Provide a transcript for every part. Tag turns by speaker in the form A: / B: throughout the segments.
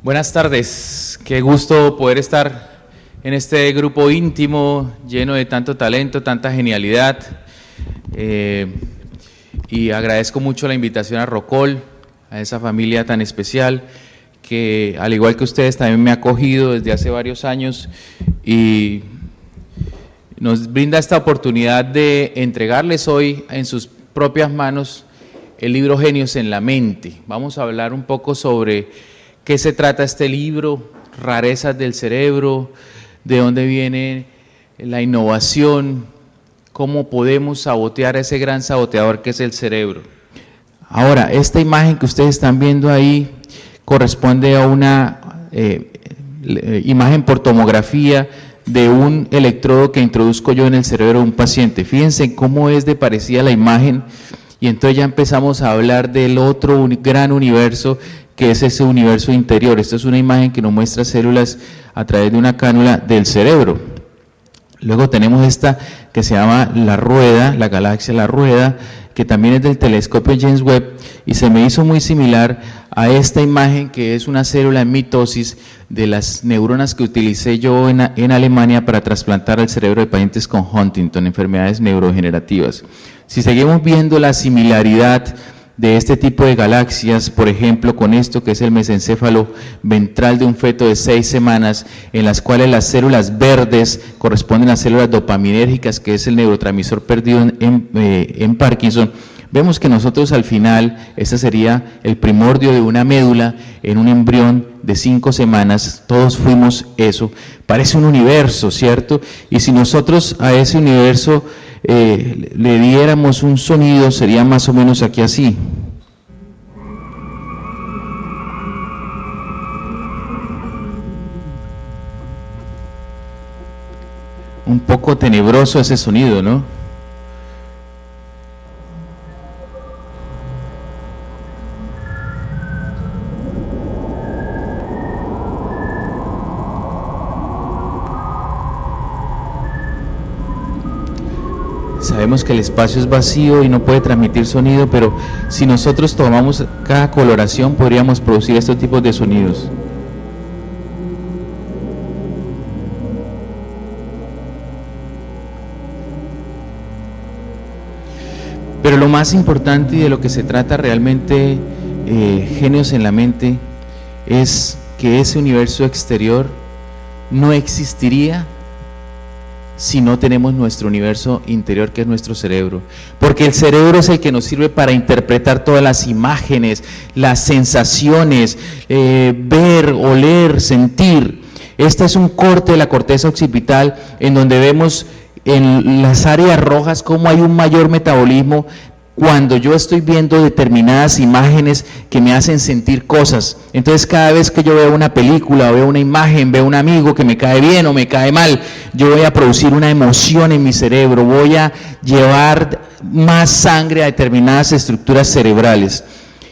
A: Buenas tardes, qué gusto poder estar en este grupo íntimo, lleno de tanto talento, tanta genialidad. Y agradezco mucho la invitación a Rocol, a esa familia tan especial, que al igual que ustedes también me ha acogido desde hace varios años y nos brinda esta oportunidad de entregarles hoy en sus propias manos el libro Genios en la Mente. Vamos a hablar un poco sobre qué se trata este libro, rarezas del cerebro, de dónde viene la innovación, cómo podemos sabotear a ese gran saboteador que es el cerebro. Ahora, esta imagen que ustedes están viendo ahí corresponde a una imagen por tomografía de un electrodo que introduzco yo en el cerebro de un paciente. Fíjense cómo es de parecida la imagen y entonces ya empezamos a hablar del otro gran universo que es ese universo interior. Esta es una imagen que nos muestra células a través de una cánula del cerebro. Luego tenemos esta que se llama la rueda, la galaxia La Rueda, que también es del telescopio James Webb, y se me hizo muy similar a esta imagen que es una célula en mitosis de las neuronas que utilicé yo en Alemania para trasplantar al cerebro de pacientes con Huntington, enfermedades neurodegenerativas. Si seguimos viendo la similaridad de este tipo de galaxias, por ejemplo, con esto que es el mesencéfalo ventral de un feto de 6 semanas, en las cuales las células verdes corresponden a células dopaminérgicas, que es el neurotransmisor perdido en Parkinson, vemos que nosotros al final, este sería el primordio de una médula en un embrión de 5 semanas, todos fuimos eso, parece un universo, ¿cierto? Y si nosotros a ese universo le diéramos un sonido, sería más o menos aquí así. Un poco tenebroso ese sonido, ¿no? Sabemos que el espacio es vacío y no puede transmitir sonido, pero si nosotros tomamos cada coloración podríamos producir estos tipos de sonidos. Pero lo más importante y de lo que se trata realmente, Genios en la Mente, es que ese universo exterior no existiría si no tenemos nuestro universo interior, que es nuestro cerebro. Porque el cerebro es el que nos sirve para interpretar todas las imágenes, las sensaciones, ver, oler, sentir. Este es un corte de la corteza occipital en donde vemos en las áreas rojas cómo hay un mayor metabolismo cuando yo estoy viendo determinadas imágenes que me hacen sentir cosas. Entonces cada vez que yo veo una película, veo una imagen, veo un amigo que me cae bien o me cae mal, yo voy a producir una emoción en mi cerebro, voy a llevar más sangre a determinadas estructuras cerebrales.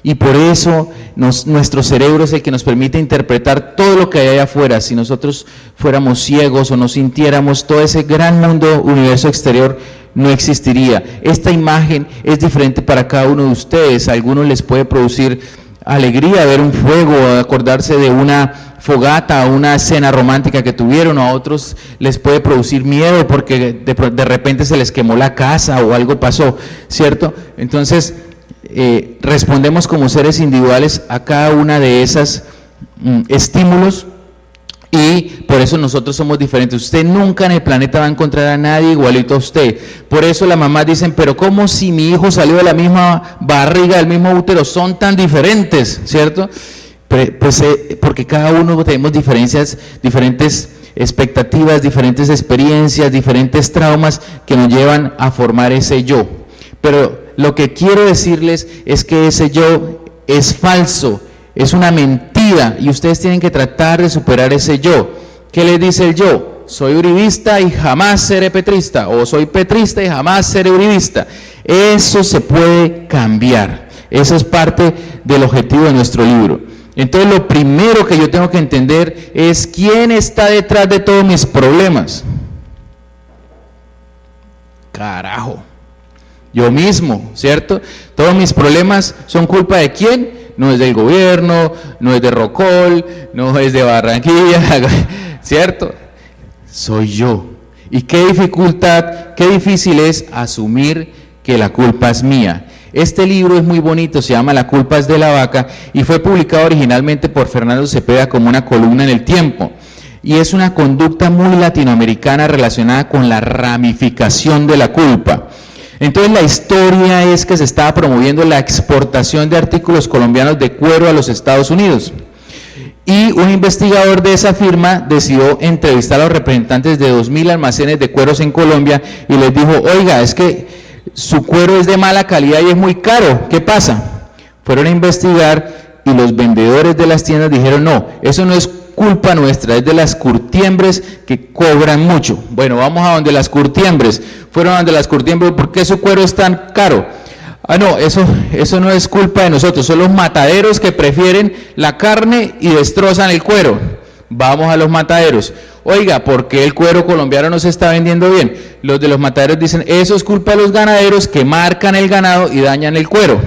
A: Y por eso nuestro cerebro es el que nos permite interpretar todo lo que hay allá afuera. Si nosotros fuéramos ciegos o no sintiéramos todo ese gran mundo, universo exterior, no existiría. Esta imagen es diferente para cada uno de ustedes. A algunos les puede producir alegría ver un fuego, acordarse de una fogata o una cena romántica que tuvieron, a otros les puede producir miedo porque de repente se les quemó la casa o algo pasó, ¿cierto? Entonces, respondemos como seres individuales a cada una de esas estímulos. Y por eso nosotros somos diferentes. Usted nunca en el planeta va a encontrar a nadie igualito a usted. Por eso las mamás dicen, pero ¿cómo si mi hijo salió de la misma barriga, del mismo útero? Son tan diferentes, ¿cierto? Pues porque cada uno tenemos diferentes expectativas, diferentes experiencias, diferentes traumas que nos llevan a formar ese yo. Pero lo que quiero decirles es que ese yo es falso. Es una mentira y ustedes tienen que tratar de superar ese yo. ¿Qué les dice el yo? Soy uribista y jamás seré petrista, o soy petrista y jamás seré uribista. Eso se puede cambiar. Eso es parte del objetivo de nuestro libro. Entonces lo primero que yo tengo que entender es quién está detrás de todos mis problemas. Carajo. Yo mismo, ¿cierto? Todos mis problemas son culpa de quién? no es del gobierno, no es de Rocol, no es de Barranquilla, ¿cierto? Soy yo. Y qué dificultad, qué difícil es asumir que la culpa es mía. Este libro es muy bonito, se llama La culpa es de la vaca y fue publicado originalmente por Fernando Cepeda como una columna en El Tiempo. Y es una conducta muy latinoamericana relacionada con la ramificación de la culpa. Entonces la historia es que se estaba promoviendo la exportación de artículos colombianos de cuero a los Estados Unidos. Y un investigador de esa firma decidió entrevistar a los representantes de 2.000 almacenes de cueros en Colombia y les dijo, oiga, es que su cuero es de mala calidad y es muy caro, ¿qué pasa? Fueron a investigar y los vendedores de las tiendas dijeron, no, eso no es culpa nuestra, es de las curtiembres que cobran mucho. Bueno, vamos a donde las curtiembres. Fueron a donde las curtiembres, ¿por qué su cuero es tan caro? Ah, no, eso no es culpa de nosotros, son los mataderos que prefieren la carne y destrozan el cuero. Vamos a los mataderos. Oiga, ¿por qué el cuero colombiano no se está vendiendo bien? Los de los mataderos dicen, eso es culpa de los ganaderos que marcan el ganado y dañan el cuero.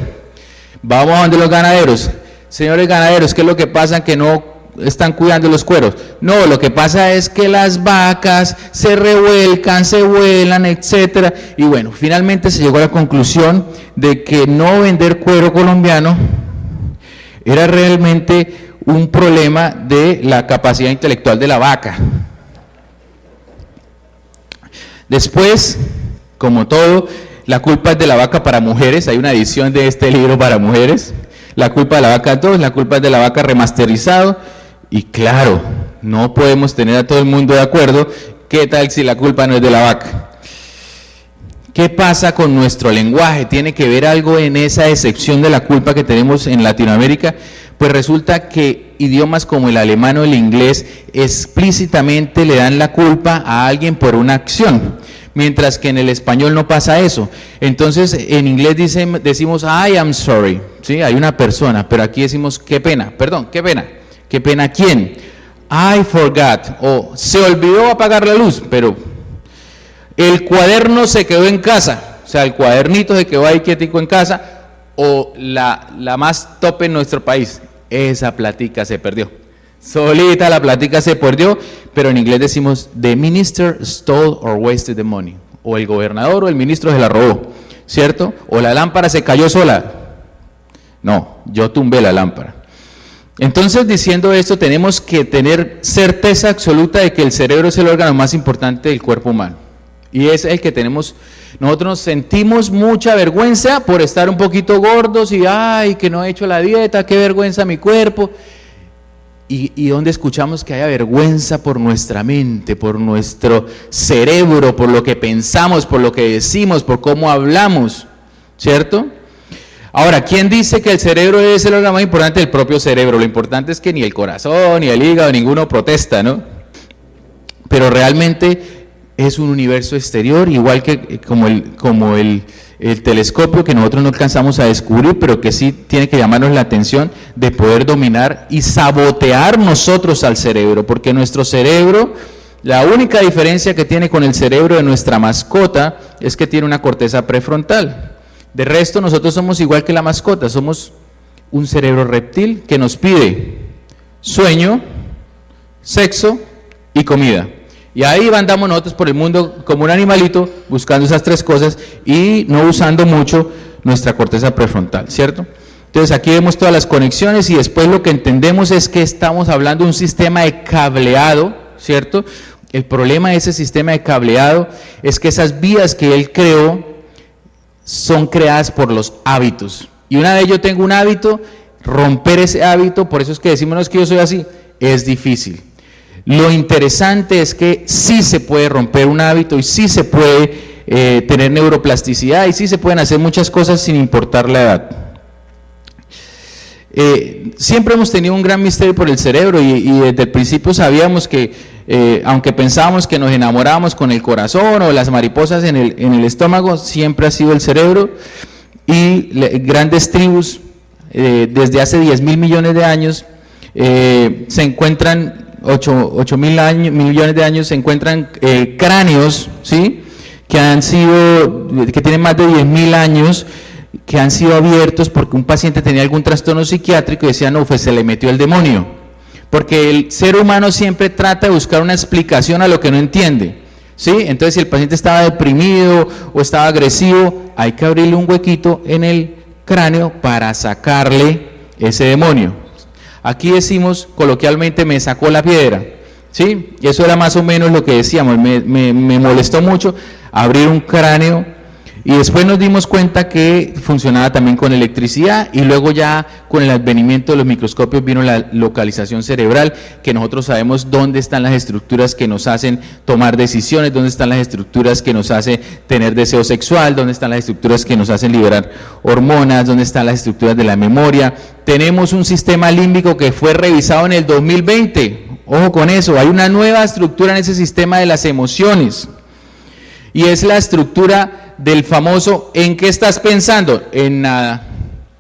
A: Vamos a donde los ganaderos. Señores ganaderos, ¿qué es lo que pasa? Que no están cuidando los cueros. No, lo que pasa es que las vacas se revuelcan, se vuelan, etcétera. Y bueno, finalmente se llegó a la conclusión de que no vender cuero colombiano era realmente un problema de la capacidad intelectual de la vaca. Después, como todo, la culpa es de la vaca para mujeres. Hay una edición de este libro para mujeres. La culpa de la vaca 2, la culpa es de la vaca remasterizado. Y claro, no podemos tener a todo el mundo de acuerdo. ¿Qué tal si la culpa no es de la vaca? ¿Qué pasa con nuestro lenguaje? ¿Tiene que ver algo en esa excepción de la culpa que tenemos en Latinoamérica? Pues resulta que idiomas como el alemán o el inglés explícitamente le dan la culpa a alguien por una acción, mientras que en el español no pasa eso. Entonces en inglés decimos I am sorry, ¿sí? Hay una persona, pero aquí decimos qué pena, perdón, qué pena. ¿Qué pena quién? I forgot, o se olvidó apagar la luz, pero el cuaderno se quedó en casa, o sea, el cuadernito se quedó ahí quietico en casa, o la más top en nuestro país, esa platica se perdió. Solita la platica se perdió, pero en inglés decimos, the minister stole or wasted the money, o el gobernador o el ministro se la robó, ¿cierto? O la lámpara se cayó sola. No, yo tumbé la lámpara. Entonces, diciendo esto, tenemos que tener certeza absoluta de que el cerebro es el órgano más importante del cuerpo humano. Y es el que tenemos, nosotros nos sentimos mucha vergüenza por estar un poquito gordos y, ay, que no he hecho la dieta, qué vergüenza mi cuerpo. Y donde escuchamos que haya vergüenza por nuestra mente, por nuestro cerebro, por lo que pensamos, por lo que decimos, por cómo hablamos, ¿cierto? Ahora, ¿quién dice que el cerebro es el órgano más importante del propio cerebro? Lo importante es que ni el corazón, ni el hígado, ninguno protesta, ¿no? Pero realmente es un universo exterior, igual que como el telescopio que nosotros no alcanzamos a descubrir, pero que sí tiene que llamarnos la atención de poder dominar y sabotear nosotros al cerebro, porque nuestro cerebro, la única diferencia que tiene con el cerebro de nuestra mascota es que tiene una corteza prefrontal. De resto, nosotros somos igual que la mascota, somos un cerebro reptil que nos pide sueño, sexo y comida. Y ahí andamos nosotros por el mundo como un animalito buscando esas tres cosas y no usando mucho nuestra corteza prefrontal, ¿cierto? Entonces aquí vemos todas las conexiones y después lo que entendemos es que estamos hablando de un sistema de cableado, ¿cierto? El problema de ese sistema de cableado es que esas vías que él creó son creadas por los hábitos. Y una vez yo tengo un hábito, romper ese hábito, por eso es que decimos, no es que yo soy así, es difícil. Lo interesante es que sí se puede romper un hábito y sí se puede tener neuroplasticidad y sí se pueden hacer muchas cosas sin importar la edad. Siempre hemos tenido un gran misterio por el cerebro y desde el principio sabíamos que aunque pensábamos que nos enamorábamos con el corazón o las mariposas en el estómago, siempre ha sido el cerebro. Y grandes tribus desde hace 10.000 millones de años se encuentran 8.000 millones de años se encuentran cráneos, ¿sí? Que tienen más de 10.000 años que han sido abiertos porque un paciente tenía algún trastorno psiquiátrico y decía, no, pues se le metió el demonio. Porque el ser humano siempre trata de buscar una explicación a lo que no entiende, ¿sí? Entonces, si el paciente estaba deprimido o estaba agresivo, hay que abrirle un huequito en el cráneo para sacarle ese demonio. Aquí decimos coloquialmente, me sacó la piedra, ¿sí? Y eso era más o menos lo que decíamos. Me molestó mucho abrir un cráneo. Y después nos dimos cuenta que funcionaba también con electricidad, y luego ya con el advenimiento de los microscopios vino la localización cerebral, que nosotros sabemos dónde están las estructuras que nos hacen tomar decisiones, dónde están las estructuras que nos hacen tener deseo sexual, dónde están las estructuras que nos hacen liberar hormonas, dónde están las estructuras de la memoria. Tenemos un sistema límbico que fue revisado en el 2020, ojo con eso, hay una nueva estructura en ese sistema de las emociones, y es la estructura del famoso, ¿en qué estás pensando? En nada.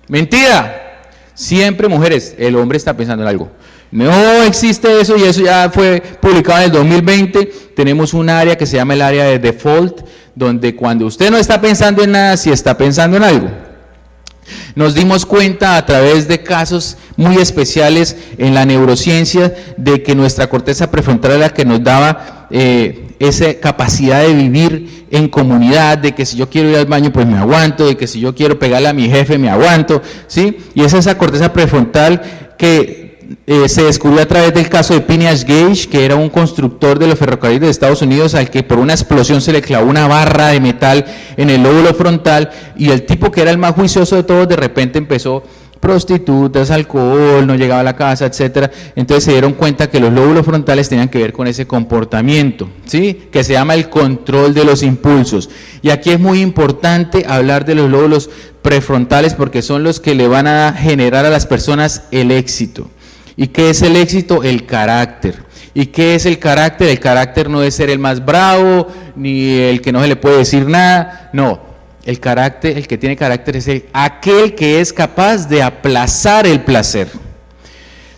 A: Mentira. Siempre, mujeres, el hombre está pensando en algo. No existe eso, y eso ya fue publicado en el 2020. Tenemos un área que se llama el área de default, donde cuando usted no está pensando en nada, sí está pensando en algo. Nos dimos cuenta a través de casos muy especiales en la neurociencia de que nuestra corteza prefrontal era la que nos daba esa capacidad de vivir en comunidad, de que si yo quiero ir al baño pues me aguanto, de que si yo quiero pegarle a mi jefe me aguanto, ¿sí? Y es esa corteza prefrontal que se descubrió a través del caso de Phineas Gage, que era un constructor de los ferrocarriles de Estados Unidos, al que por una explosión se le clavó una barra de metal en el lóbulo frontal, y el tipo que era el más juicioso de todos de repente empezó prostitutas, alcohol, no llegaba a la casa, etcétera. Entonces se dieron cuenta que los lóbulos frontales tenían que ver con ese comportamiento, ¿sí? Que se llama el control de los impulsos. Y aquí es muy importante hablar de los lóbulos prefrontales, porque son los que le van a generar a las personas el éxito. ¿Y qué es el éxito? El carácter. ¿Y qué es el carácter? El carácter no es ser el más bravo, ni el que no se le puede decir nada, no. El carácter, el que tiene carácter es aquel que es capaz de aplazar el placer.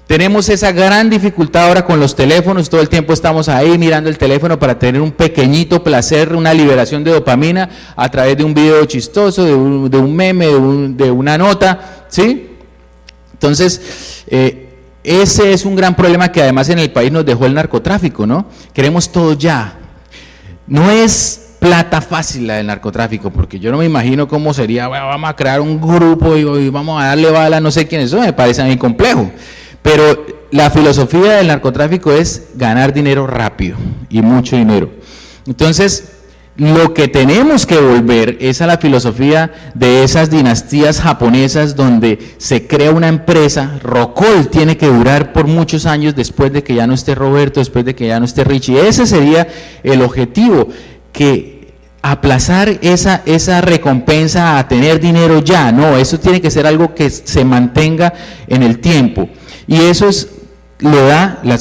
A: Tenemos esa gran dificultad ahora con los teléfonos, todo el tiempo estamos ahí mirando el teléfono para tener un pequeñito placer, una liberación de dopamina a través de un video chistoso, de un meme, de una nota, ¿sí? Entonces, ese es un gran problema que además en el país nos dejó el narcotráfico, ¿no? Queremos todo ya. No es plata fácil la del narcotráfico, porque yo no me imagino cómo sería, bueno, vamos a crear un grupo y vamos a darle bala a no sé quién, eso me parece a mí complejo. Pero la filosofía del narcotráfico es ganar dinero rápido y mucho dinero. Entonces, lo que tenemos que volver es a la filosofía de esas dinastías japonesas donde se crea una empresa. Rockall tiene que durar por muchos años después de que ya no esté Roberto, después de que ya no esté Richie. Ese sería el objetivo, que aplazar esa recompensa a tener dinero ya. No, eso tiene que ser algo que se mantenga en el tiempo. Y eso lo da la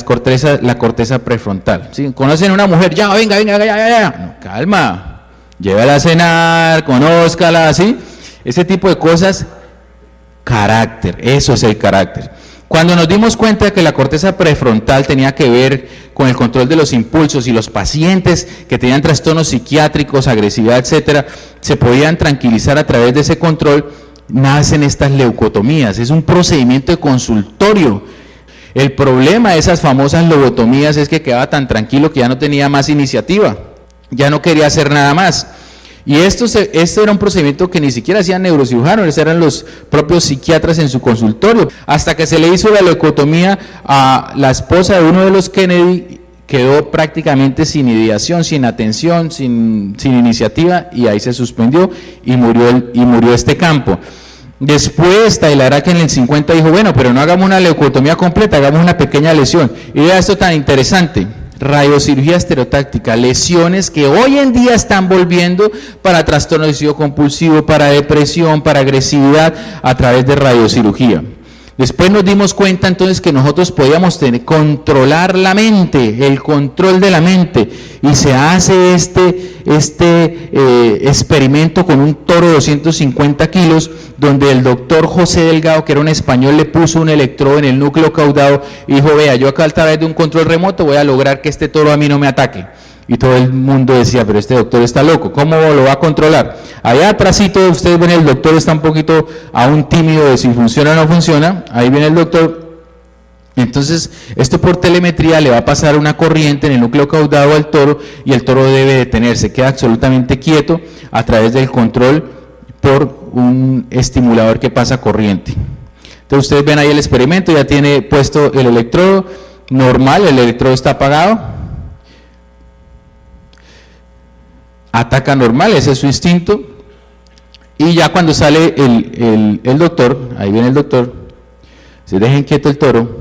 A: corteza prefrontal, ¿sí? Conocen a una mujer, ya, venga, ya. No, calma, llévala a cenar, conózcala, ¿sí? Ese tipo de cosas, carácter, eso es el carácter. Cuando nos dimos cuenta de que la corteza prefrontal tenía que ver con el control de los impulsos, y los pacientes que tenían trastornos psiquiátricos, agresividad, etcétera, se podían tranquilizar a través de ese control, nacen estas leucotomías. Es un procedimiento de consultorio. El problema de esas famosas lobotomías es que quedaba tan tranquilo que ya no tenía más iniciativa, ya no quería hacer nada más. Y esto era un procedimiento que ni siquiera hacían neurocirujanos, eran los propios psiquiatras en su consultorio. Hasta que se le hizo la leucotomía a la esposa de uno de los Kennedy, quedó prácticamente sin ideación, sin atención, sin iniciativa, y ahí se suspendió y murió este campo. Después, Taylor que en el 50 dijo, bueno, pero no hagamos una leucotomía completa, hagamos una pequeña lesión. Y vea esto tan interesante. Radiocirugía estereotáctica, lesiones que hoy en día están volviendo para trastorno obsesivo compulsivo, para depresión, para agresividad, a través de radiocirugía. Después nos dimos cuenta entonces que nosotros podíamos controlar la mente, el control de la mente, y se hace este experimento con un toro de 250 kilos, donde el doctor José Delgado, que era un español, le puso un electrodo en el núcleo caudado y dijo, vea, yo acá a través de un control remoto voy a lograr que este toro a mí no me ataque. y todo el mundo decía, pero este doctor está loco, ¿cómo lo va a controlar? Allá atrásito ustedes ven el doctor está un poquito aún tímido de si funciona o no funciona, ahí viene el doctor. Entonces, esto por telemetría le va a pasar una corriente en el núcleo caudado al toro y el toro debe detenerse, queda absolutamente quieto a través del control por un estimulador que pasa corriente. Entonces, ustedes ven ahí el experimento, ya tiene puesto el electrodo normal, el electrodo está apagado, ataca normal, ese es su instinto, y ya cuando sale el doctor, ahí viene el doctor, se dejen quieto el toro.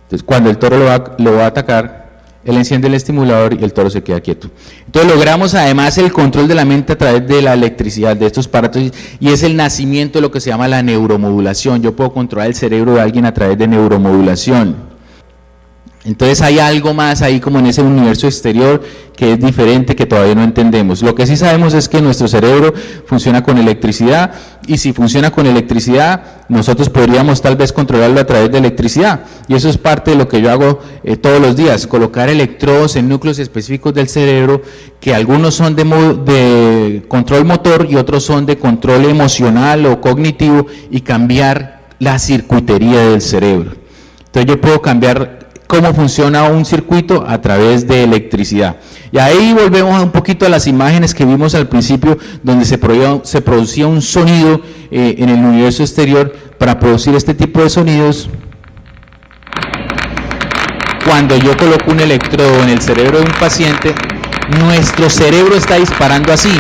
A: Entonces, cuando el toro lo va a atacar, él enciende el estimulador y el toro se queda quieto. Entonces, logramos además el control de la mente a través de la electricidad de estos aparatos y es el nacimiento de lo que se llama la neuromodulación. Yo puedo controlar el cerebro de alguien a través de neuromodulación. Entonces hay algo más ahí como en ese universo exterior que es diferente, que todavía no entendemos. Lo que sí sabemos es que nuestro cerebro funciona con electricidad y si funciona con electricidad, nosotros podríamos tal vez controlarlo a través de electricidad. Y eso es parte de lo que yo hago todos los días, colocar electrodos en núcleos específicos del cerebro, que algunos son de control motor y otros son de control emocional o cognitivo y cambiar la circuitería del cerebro. Entonces yo puedo cambiar cómo funciona un circuito a través de electricidad. Y ahí volvemos un poquito a las imágenes que vimos al principio, donde se producía un sonido en el universo exterior. Para producir este tipo de sonidos, cuando yo coloco un electrodo en el cerebro de un paciente, nuestro cerebro está disparando así.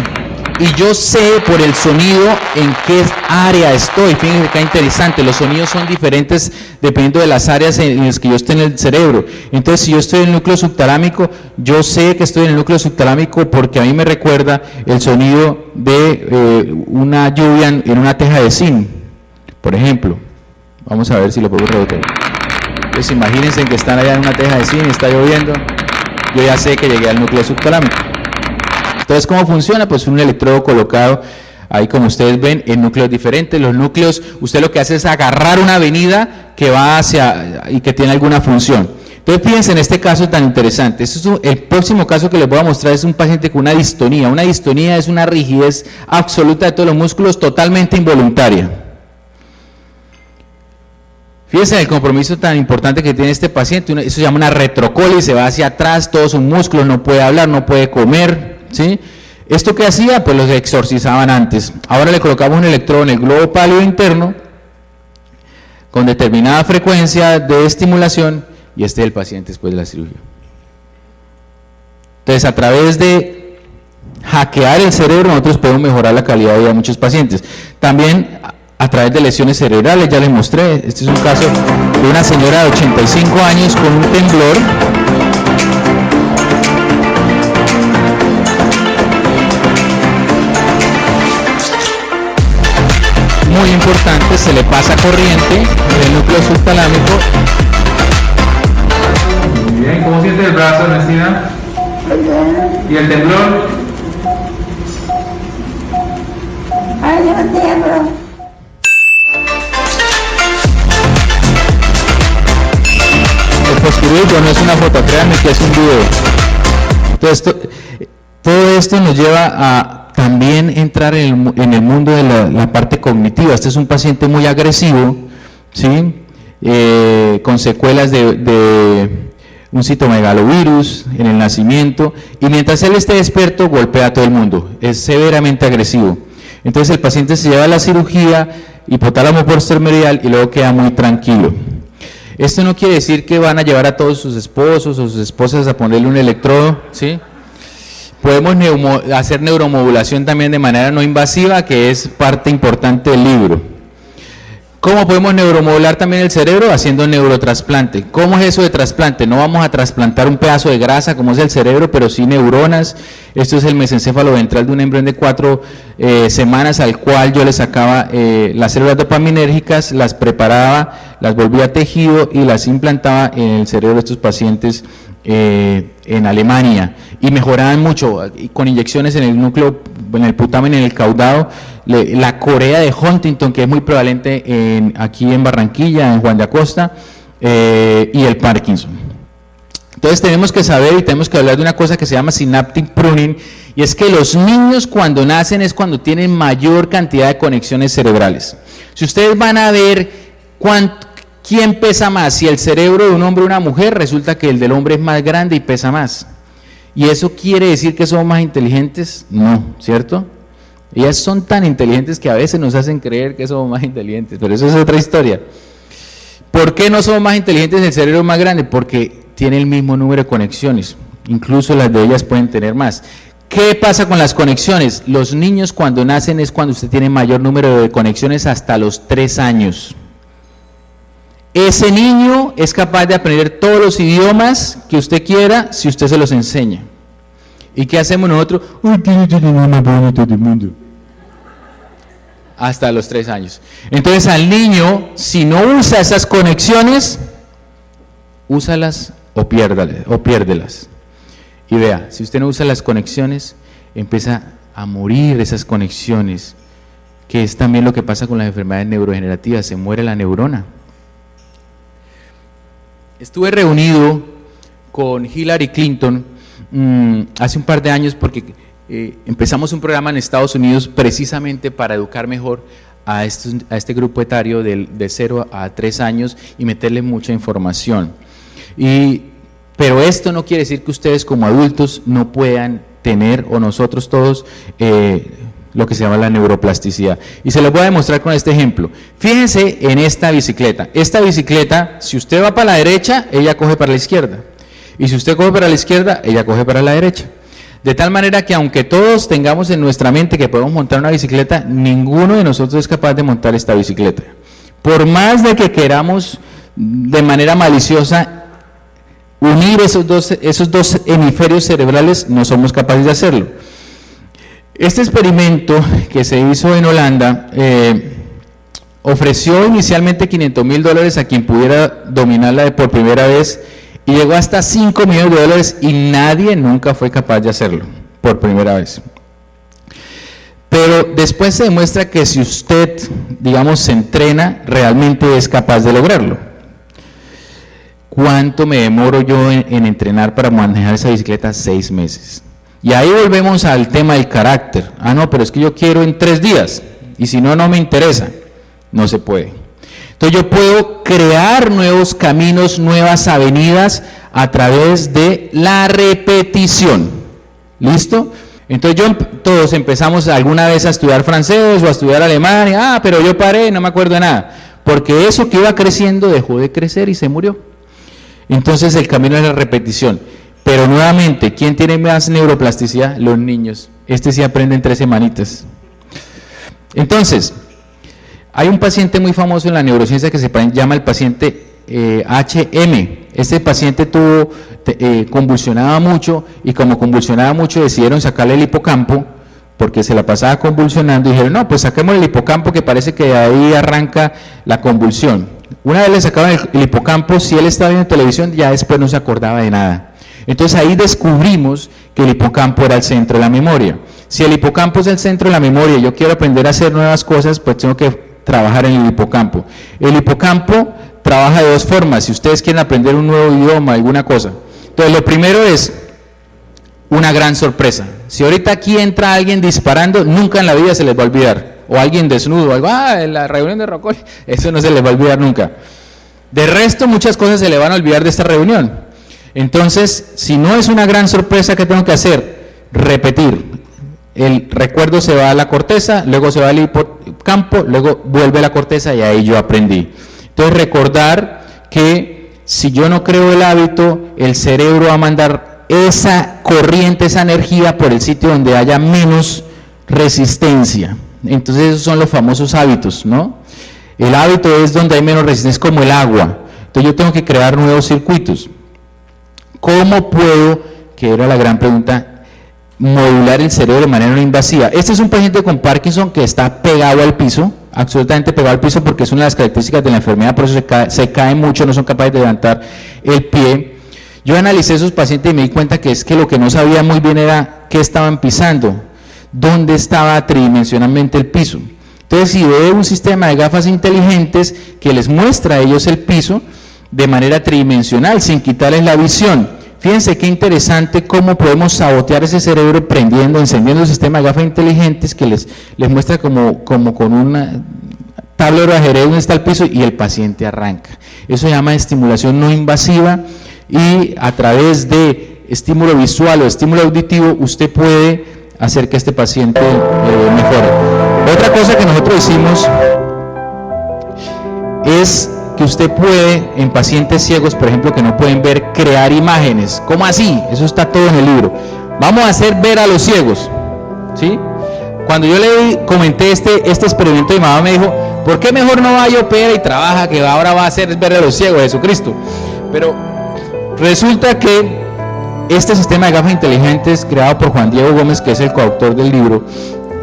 A: Y yo sé por el sonido en qué área estoy. Fíjense que interesante, los sonidos son diferentes dependiendo de las áreas en las que yo esté en el cerebro. Entonces, si yo estoy en el núcleo subtalámico, yo sé que estoy en el núcleo subtalámico porque a mí me recuerda el sonido de una lluvia en una teja de zinc, por ejemplo. Vamos a ver si lo puedo rebotar. Pues imagínense que están allá en una teja de zinc, está lloviendo, yo ya sé que llegué al núcleo subtalámico. Entonces, ¿cómo funciona? Pues un electrodo colocado ahí, como ustedes ven, en núcleos diferentes. Los núcleos, usted lo que hace es agarrar una avenida que va hacia y que tiene alguna función. Entonces, fíjense en este caso tan interesante. El próximo caso que les voy a mostrar es un paciente con una distonía. Una distonía es una rigidez absoluta de todos los músculos, totalmente involuntaria. Fíjense en el compromiso tan importante que tiene este paciente. Eso se llama una retrocólisis, se va hacia atrás, todos sus músculos, no puede hablar, no puede comer. ¿Sí? ¿Esto qué hacía? Pues los exorcizaban antes. Ahora le colocamos un electrodo en el globo pálido interno con determinada frecuencia de estimulación y este es el paciente después de la cirugía. Entonces, a través de hackear el cerebro, nosotros podemos mejorar la calidad de vida de muchos pacientes. También a través de lesiones cerebrales, ya les mostré. Este es un caso de una señora de 85 años con un temblor. Muy importante, se le pasa corriente en el núcleo subtalámico. Muy bien, ¿cómo siente el brazo, Ernestina? ¿Y el temblor?
B: Ay, yo no tiemblo.
A: El posturismo no es una foto, créanme que es un video. Entonces, todo esto nos lleva a también entrar en el mundo de la parte cognitiva. Este es un paciente muy agresivo, ¿sí? Con secuelas de un citomegalovirus en el nacimiento, y mientras él esté despierto golpea a todo el mundo, es severamente agresivo. Entonces el paciente se lleva a la cirugía hipotálamo posterior y luego queda muy tranquilo. Esto no quiere decir que van a llevar a todos sus esposos o sus esposas a ponerle un electrodo, ¿sí? Podemos hacer neuromodulación también de manera no invasiva, que es parte importante del libro. ¿Cómo podemos neuromodular también el cerebro? Haciendo neurotrasplante. ¿Cómo es eso de trasplante? No vamos a trasplantar un pedazo de grasa como es el cerebro, pero sí neuronas. Esto es el mesencéfalo ventral de un embrión de 4 semanas al cual yo le sacaba las células dopaminérgicas, las preparaba, las volvía a tejido y las implantaba en el cerebro de estos pacientes en Alemania, y mejoraban mucho con inyecciones en el núcleo, en el putamen, en el caudado. La corea de Huntington, que es muy prevalente aquí en Barranquilla, en Juan de Acosta, y el Parkinson. Entonces tenemos que saber y tenemos que hablar de una cosa que se llama synaptic pruning, y es que los niños cuando nacen es cuando tienen mayor cantidad de conexiones cerebrales. Si ustedes van a ver quién pesa más, si el cerebro de un hombre o una mujer, resulta que el del hombre es más grande y pesa más. ¿Y eso quiere decir que somos más inteligentes? No, ¿cierto? Ellas son tan inteligentes que a veces nos hacen creer que somos más inteligentes, pero eso es otra historia. ¿Por qué no somos más inteligentes y el cerebro más grande? Porque tiene el mismo número de conexiones, incluso las de ellas pueden tener más. ¿Qué pasa con las conexiones? Los niños cuando nacen es cuando usted tiene mayor número de conexiones hasta los 3 años. Ese niño es capaz de aprender todos los idiomas que usted quiera si usted se los enseña. ¿Y qué hacemos nosotros? ¡Uy, tiene el niño más bonito del mundo! Hasta los 3 años. Entonces al niño, si no usa esas conexiones, úsalas o piérdelas. Y vea, si usted no usa las conexiones, empieza a morir esas conexiones, que es también lo que pasa con las enfermedades neurodegenerativas, se muere la neurona. Estuve reunido con Hillary Clinton hace un par de años porque empezamos un programa en Estados Unidos precisamente para educar mejor a este grupo etario de 0 a 3 años y meterle mucha información. Pero esto no quiere decir que ustedes como adultos no puedan tener, o nosotros todos, lo que se llama la neuroplasticidad. Y se lo voy a demostrar con este ejemplo. Fíjense en esta bicicleta. Esta bicicleta, si usted va para la derecha, ella coge para la izquierda. Y si usted coge para la izquierda, ella coge para la derecha. De tal manera que aunque todos tengamos en nuestra mente que podemos montar una bicicleta, ninguno de nosotros es capaz de montar esta bicicleta. Por más de que queramos de manera maliciosa unir esos dos hemisferios cerebrales, no somos capaces de hacerlo. Este experimento que se hizo en Holanda ofreció inicialmente $500,000 a quien pudiera dominarla por primera vez, y llegó hasta $5 millones y nadie nunca fue capaz de hacerlo por primera vez. Pero después se demuestra que si usted, digamos, se entrena, realmente es capaz de lograrlo. ¿Cuánto me demoro yo en entrenar para manejar esa bicicleta? 6 meses. Y ahí volvemos al tema del carácter. Ah, no, pero es que yo quiero en 3 días, y si no, no me interesa. No se puede. Entonces yo puedo crear nuevos caminos, nuevas avenidas a través de la repetición. ¿Listo? Entonces todos empezamos alguna vez a estudiar francés o a estudiar alemán, pero yo paré, no me acuerdo de nada, porque eso que iba creciendo dejó de crecer y se murió. Entonces el camino es la repetición. Pero nuevamente, ¿quién tiene más neuroplasticidad? Los niños. Este sí aprende en 3 semanitas. Entonces, hay un paciente muy famoso en la neurociencia que se llama el paciente HM. Este paciente convulsionaba mucho, y como convulsionaba mucho decidieron sacarle el hipocampo porque se la pasaba convulsionando, y dijeron, no, pues saquemos el hipocampo que parece que de ahí arranca la convulsión. Una vez le sacaban el hipocampo, si él estaba viendo televisión, ya después no se acordaba de nada. Entonces ahí descubrimos que el hipocampo era el centro de la memoria. Si el hipocampo es el centro de la memoria y yo quiero aprender a hacer nuevas cosas, pues tengo que trabajar en el hipocampo. El hipocampo trabaja de 2 formas, si ustedes quieren aprender un nuevo idioma, alguna cosa. Entonces lo primero es una gran sorpresa. Si ahorita aquí entra alguien disparando, nunca en la vida se les va a olvidar. O alguien desnudo, algo, en la reunión de Rocoli, eso no se les va a olvidar nunca. De resto, muchas cosas se le van a olvidar de esta reunión. Entonces, si no es una gran sorpresa, ¿qué tengo que hacer? Repetir. El recuerdo se va a la corteza, luego se va al hipocampo, luego vuelve a la corteza, y ahí yo aprendí. Entonces, recordar que si yo no creo el hábito, el cerebro va a mandar esa corriente, esa energía por el sitio donde haya menos resistencia. Entonces esos son los famosos hábitos, ¿no? El hábito es donde hay menos resistencia, como el agua. Entonces yo tengo que crear nuevos circuitos. ¿Cómo puedo, que era la gran pregunta, modular el cerebro de manera no invasiva? Este es un paciente con Parkinson que está pegado al piso, absolutamente pegado al piso, porque es una de las características de la enfermedad, por eso se cae mucho, no son capaces de levantar el pie. Yo analicé esos pacientes y me di cuenta que es que lo que no sabía muy bien era qué estaban pisando, dónde estaba tridimensionalmente el piso. Entonces, si veo un sistema de gafas inteligentes que les muestra a ellos el piso de manera tridimensional, sin quitarles la visión. Fíjense qué interesante cómo podemos sabotear ese cerebro encendiendo el sistema de gafas inteligentes que les muestra como con una tablero de ajedrez donde está el piso y el paciente arranca. Eso se llama estimulación no invasiva y a través de estímulo visual o estímulo auditivo usted puede hacer que este paciente mejore. Otra cosa que nosotros hicimos es que usted puede, en pacientes ciegos, por ejemplo, que no pueden ver, crear imágenes. ¿Cómo así? Eso está todo en el libro. Vamos a hacer ver a los ciegos, ¿sí? Cuando yo le comenté este experimento, mi mamá me dijo, ¿por qué mejor no va y opera y trabaja, que ahora va a hacer ver a los ciegos, Jesucristo? Pero resulta que este sistema de gafas inteligentes, creado por Juan Diego Gómez, que es el coautor del libro,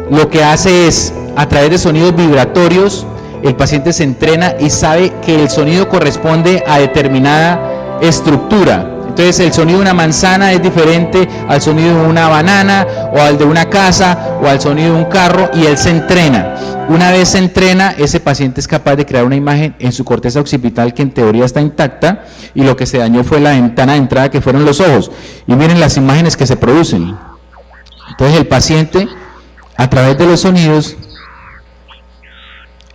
A: lo que hace es, a través de sonidos vibratorios, el paciente se entrena y sabe que el sonido corresponde a determinada estructura. Entonces el sonido de una manzana es diferente al sonido de una banana o al de una casa o al sonido de un carro, y él se entrena. Una vez se entrena, ese paciente es capaz de crear una imagen en su corteza occipital que en teoría está intacta, y lo que se dañó fue la ventana de entrada, que fueron los ojos. Y miren las imágenes que se producen. Entonces el paciente, a través de los sonidos,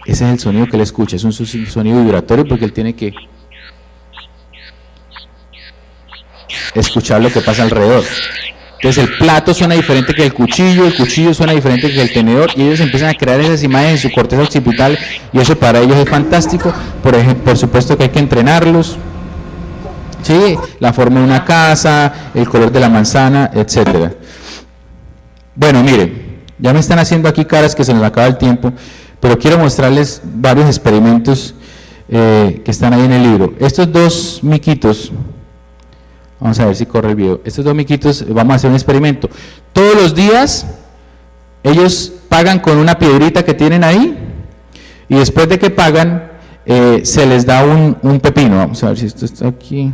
A: ese es el sonido que él escucha, es un sonido vibratorio porque él tiene que escuchar lo que pasa alrededor. Entonces el plato suena diferente que el cuchillo suena diferente que el tenedor, y ellos empiezan a crear esas imágenes en su corteza occipital, y eso para ellos es fantástico. Por supuesto que hay que entrenarlos, ¿sí? La forma de una casa, el color de la manzana, etcétera. Bueno, miren, ya me están haciendo aquí caras que se nos acaba el tiempo, pero quiero mostrarles varios experimentos que están ahí en el libro. Estos dos miquitos, vamos a ver si corre el video. Estos dos miquitos, vamos a hacer un experimento. Todos los días ellos pagan con una piedrita que tienen ahí, y después de que pagan se les da un pepino. Vamos a ver si esto está aquí.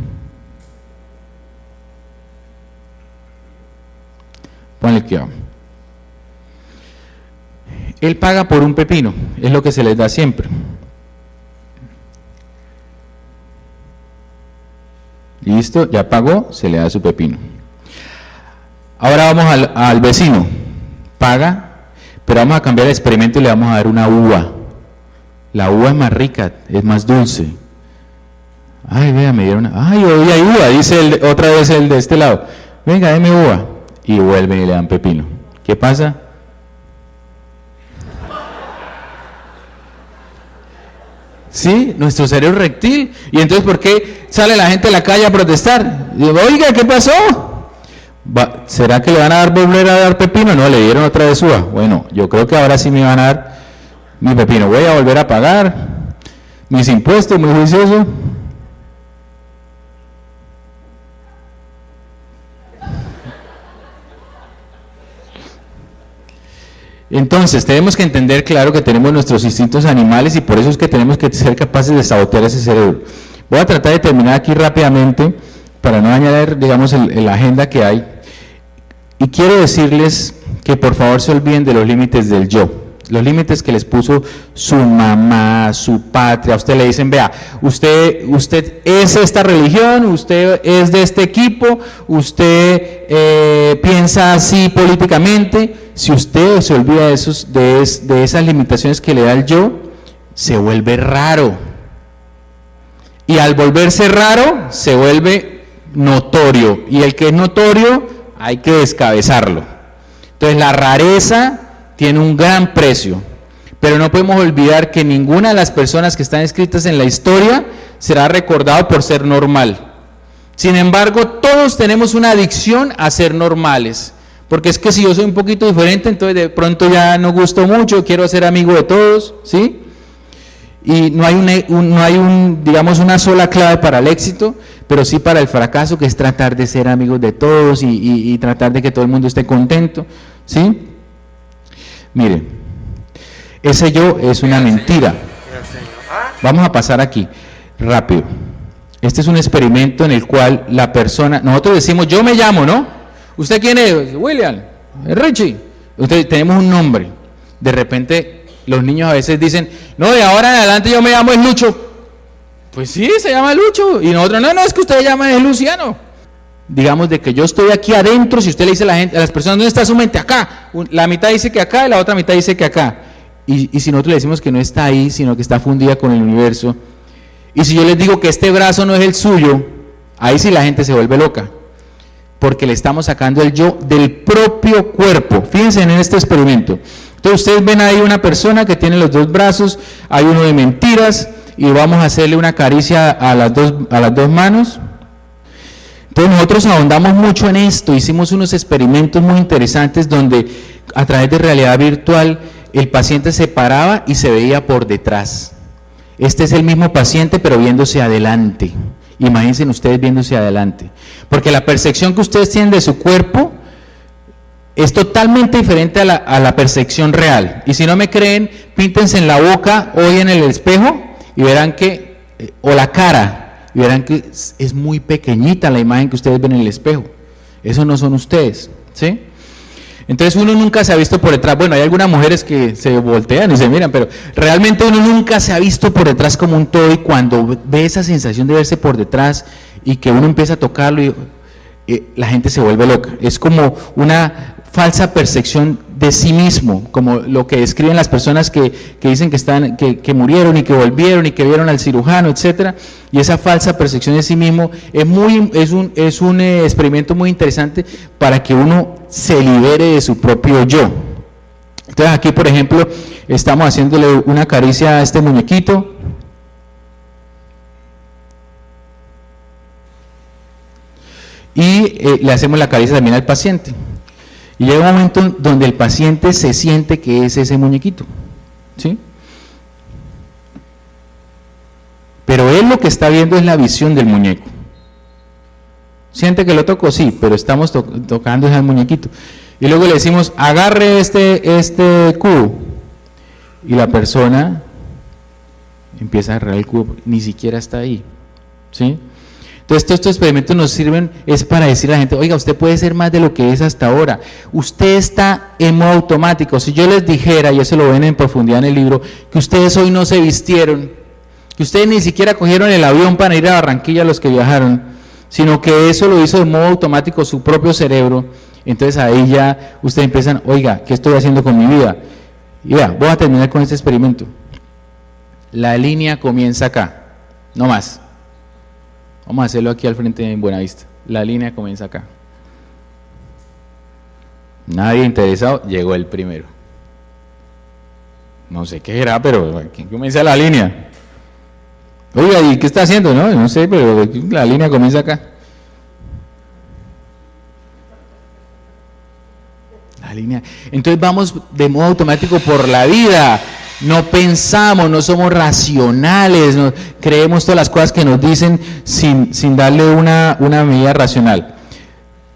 A: Ponle aquí. Él paga por un pepino, es lo que se les da siempre. Listo, ya pagó, se le da su pepino. Ahora vamos al vecino, paga, pero vamos a cambiar el experimento y le vamos a dar una uva. La uva es más rica, es más dulce. Ay, vea, me dieron una... Ay, hoy hay uva, dice otra vez el de este lado. Venga, deme uva. Y vuelven y le dan pepino. ¿Qué pasa? Sí, nuestro cerebro reptil. Y entonces, ¿por qué sale la gente a la calle a protestar? Y digo, oiga, ¿qué pasó? ¿Será que le van a volver a dar pepino? No, le dieron otra vez uva. Bueno, yo creo que ahora sí me van a dar mi pepino. Voy a volver a pagar mis impuestos, muy juicioso. Entonces, tenemos que entender, claro, que tenemos nuestros instintos animales, y por eso es que tenemos que ser capaces de sabotear ese cerebro. Voy a tratar de terminar aquí rápidamente, para no dañar, digamos, la agenda que hay. Y quiero decirles que por favor se olviden de los límites del yo. Los límites que les puso su mamá, su patria. A usted le dicen, vea, usted es esta religión, usted es de este equipo, usted piensa así políticamente. Si usted se olvida de esas limitaciones que le da el yo, se vuelve raro. Y al volverse raro, se vuelve notorio. Y el que es notorio, hay que descabezarlo. Entonces la rareza tiene un gran precio, pero no podemos olvidar que ninguna de las personas que están escritas en la historia será recordado por ser normal. Sin embargo, todos tenemos una adicción a ser normales, porque es que si yo soy un poquito diferente, entonces de pronto ya no gusto mucho, quiero ser amigo de todos, ¿sí? Y no hay digamos, una sola clave para el éxito, pero sí para el fracaso, que es tratar de ser amigos de todos y tratar de que todo el mundo esté contento, ¿sí? Mire, ese yo es una mentira. Vamos a pasar aquí, rápido. Este es un experimento en el cual la persona, nosotros decimos, yo me llamo, ¿no? ¿Usted quién es? William, Richie. Tenemos un nombre. De repente, los niños a veces dicen, no, de ahora en adelante yo me llamo es Lucho. Pues sí, se llama Lucho. Y nosotros, no, es que usted se llama es Luciano. digamos, de que yo estoy aquí adentro. Si usted le dice a las personas, ¿dónde está su mente? Acá. La mitad dice que acá y la otra mitad dice que acá. Y si nosotros le decimos que no está ahí, sino que está fundida con el universo, y si yo les digo que este brazo no es el suyo, ahí sí la gente se vuelve loca, porque le estamos sacando el yo del propio cuerpo. Fíjense en este experimento. Entonces ustedes ven ahí una persona que tiene los dos brazos, hay uno de mentiras, y vamos a hacerle una caricia a las dos manos. Entonces nosotros ahondamos mucho en esto, hicimos unos experimentos muy interesantes donde a través de realidad virtual el paciente se paraba y se veía por detrás. Este es el mismo paciente pero viéndose adelante. Imagínense ustedes viéndose adelante. Porque la percepción que ustedes tienen de su cuerpo es totalmente diferente a la percepción real. Y si no me creen, píntense en la boca hoy en el espejo y verán que, o la cara, y verán que es muy pequeñita la imagen que ustedes ven en el espejo. Eso no son ustedes, ¿sí? Entonces uno nunca se ha visto por detrás. Bueno, hay algunas mujeres que se voltean y se miran, pero realmente uno nunca se ha visto por detrás como un todo, y cuando ve esa sensación de verse por detrás y que uno empieza a tocarlo, la gente se vuelve loca. Es como una falsa percepción de sí mismo, como lo que describen las personas que dicen que murieron y que volvieron y que vieron al cirujano, etcétera. Y esa falsa percepción de sí mismo es un experimento muy interesante para que uno se libere de su propio yo. Entonces aquí, por ejemplo, estamos haciéndole una caricia a este muñequito. Y le hacemos la caricia también al paciente. Y llega un momento donde el paciente se siente que es ese muñequito, ¿sí? Pero él lo que está viendo es la visión del muñeco. ¿Siente que lo toco? Sí, pero estamos tocando ese muñequito. Y luego le decimos, agarre este cubo. Y la persona empieza a agarrar el cubo, ni siquiera está ahí, ¿sí? Entonces estos experimentos nos sirven es para decirle a la gente, oiga, usted puede ser más de lo que es hasta ahora. Usted está en modo automático. Si yo les dijera, y eso lo ven en profundidad en el libro, que ustedes hoy no se vistieron, que ustedes ni siquiera cogieron el avión para ir a Barranquilla los que viajaron, sino que eso lo hizo de modo automático su propio cerebro, entonces ahí ya ustedes empiezan, oiga, ¿qué estoy haciendo con mi vida? Y vea, voy a terminar con este experimento. La línea comienza acá, no más. Vamos a hacerlo aquí al frente en Buenavista. La línea comienza acá. Nadie interesado, llegó el primero. No sé qué era, pero ¿quién comienza la línea? Oiga, ¿y qué está haciendo? No sé, pero la línea comienza acá. La línea. Entonces vamos de modo automático por la vida. No pensamos, no somos racionales, no, creemos todas las cosas que nos dicen sin darle una medida racional.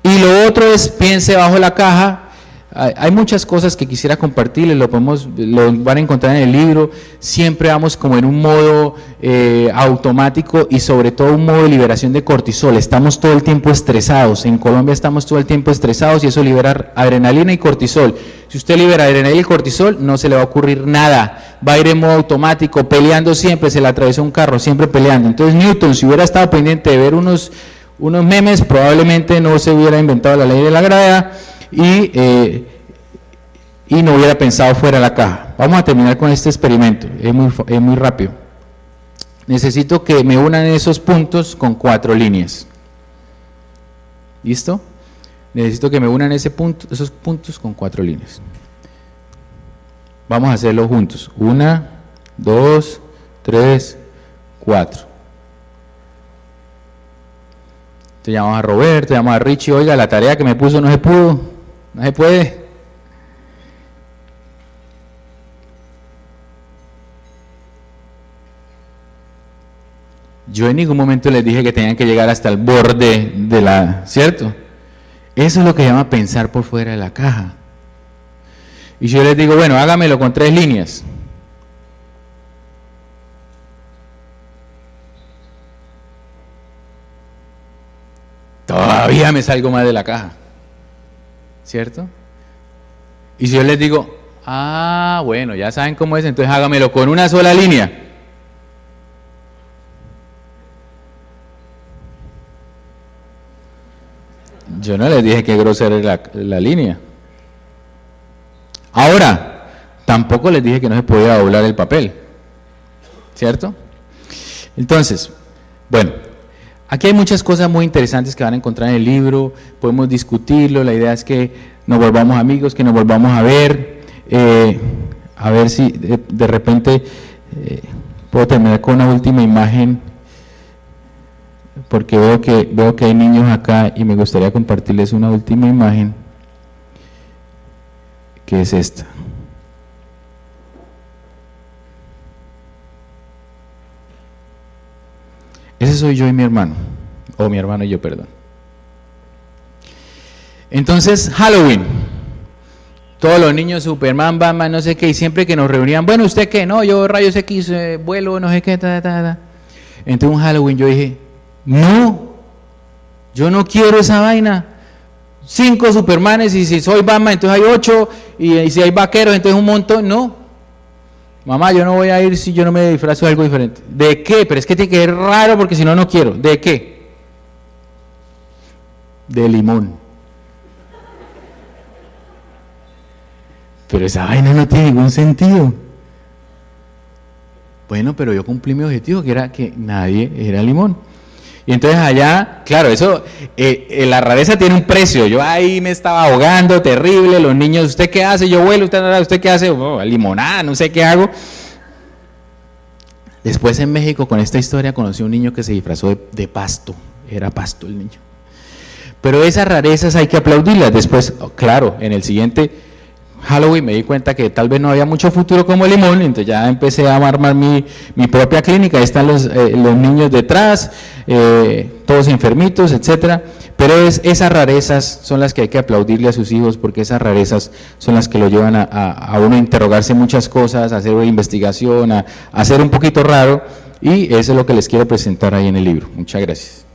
A: Y lo otro es, piense bajo la caja. Hay muchas cosas que quisiera compartirles, lo van a encontrar en el libro. Siempre vamos como en un modo automático y sobre todo un modo de liberación de cortisol. Estamos todo el tiempo estresados. En Colombia estamos todo el tiempo estresados y eso libera adrenalina y cortisol. Si usted libera adrenalina y cortisol, no se le va a ocurrir nada. Va a ir en modo automático, peleando siempre, se le atravesó un carro, siempre peleando. Entonces Newton, si hubiera estado pendiente de ver unos memes, probablemente no se hubiera inventado la ley de la gravedad y no hubiera pensado fuera de la caja. Vamos a terminar con este experimento, es muy rápido. Necesito que me unan esos puntos con 4 líneas. ¿Listo? Necesito que me unan esos puntos con 4 líneas. Vamos a hacerlo juntos. 1, 2, 3, 4. Te llamamos a Roberto, te llamamos a Richie, oiga, la tarea que me puso no se pudo, no se puede. Yo en ningún momento les dije que tenían que llegar hasta el borde de la, ¿cierto? Eso es lo que se llama pensar por fuera de la caja. Y yo les digo, bueno, hágamelo con 3 líneas. Todavía me salgo más de la caja, ¿cierto? Y si yo les digo, bueno, ya saben cómo es, entonces hágamelo con una sola línea. Yo no les dije que grosera era la línea. Ahora, tampoco les dije que no se podía doblar el papel, ¿cierto? Entonces, bueno, aquí hay muchas cosas muy interesantes que van a encontrar en el libro, podemos discutirlo, la idea es que nos volvamos amigos, que nos volvamos a ver si de repente puedo terminar con una última imagen, porque veo que hay niños acá y me gustaría compartirles una última imagen, que es esta. Ese soy yo y mi hermano, o mi hermano y yo, perdón. Entonces, Halloween, todos los niños, Superman, Batman, no sé qué, y siempre que nos reunían, bueno, ¿usted qué? No, yo rayos X, vuelo, no sé qué, Entonces un Halloween yo dije, no, yo no quiero esa vaina. 5 Supermanes, y si soy Batman, entonces hay 8, y si hay vaqueros, entonces un montón. No, mamá, yo no voy a ir si yo no me disfrazo de algo diferente. ¿De qué? Pero es que tiene que ser raro porque si no, no quiero. ¿De qué? De limón. Pero esa vaina no tiene ningún sentido. Bueno, pero yo cumplí mi objetivo, que era que nadie era limón. Y entonces allá, claro, eso, la rareza tiene un precio. Yo ahí me estaba ahogando, terrible, los niños, ¿usted qué hace? Yo vuelo, ¿usted qué hace? Oh, limonada, no sé qué hago. Después en México, con esta historia, conocí a un niño que se disfrazó de pasto, era pasto el niño. Pero esas rarezas hay que aplaudirlas. Después, claro, en el siguiente Halloween me di cuenta que tal vez no había mucho futuro como el limón, entonces ya empecé a armar mi propia clínica. Ahí están los niños detrás, todos enfermitos, etcétera. Pero esas rarezas son las que hay que aplaudirle a sus hijos, porque esas rarezas son las que lo llevan a uno a interrogarse muchas cosas, a hacer una investigación, a ser un poquito raro, y eso es lo que les quiero presentar ahí en el libro. Muchas gracias.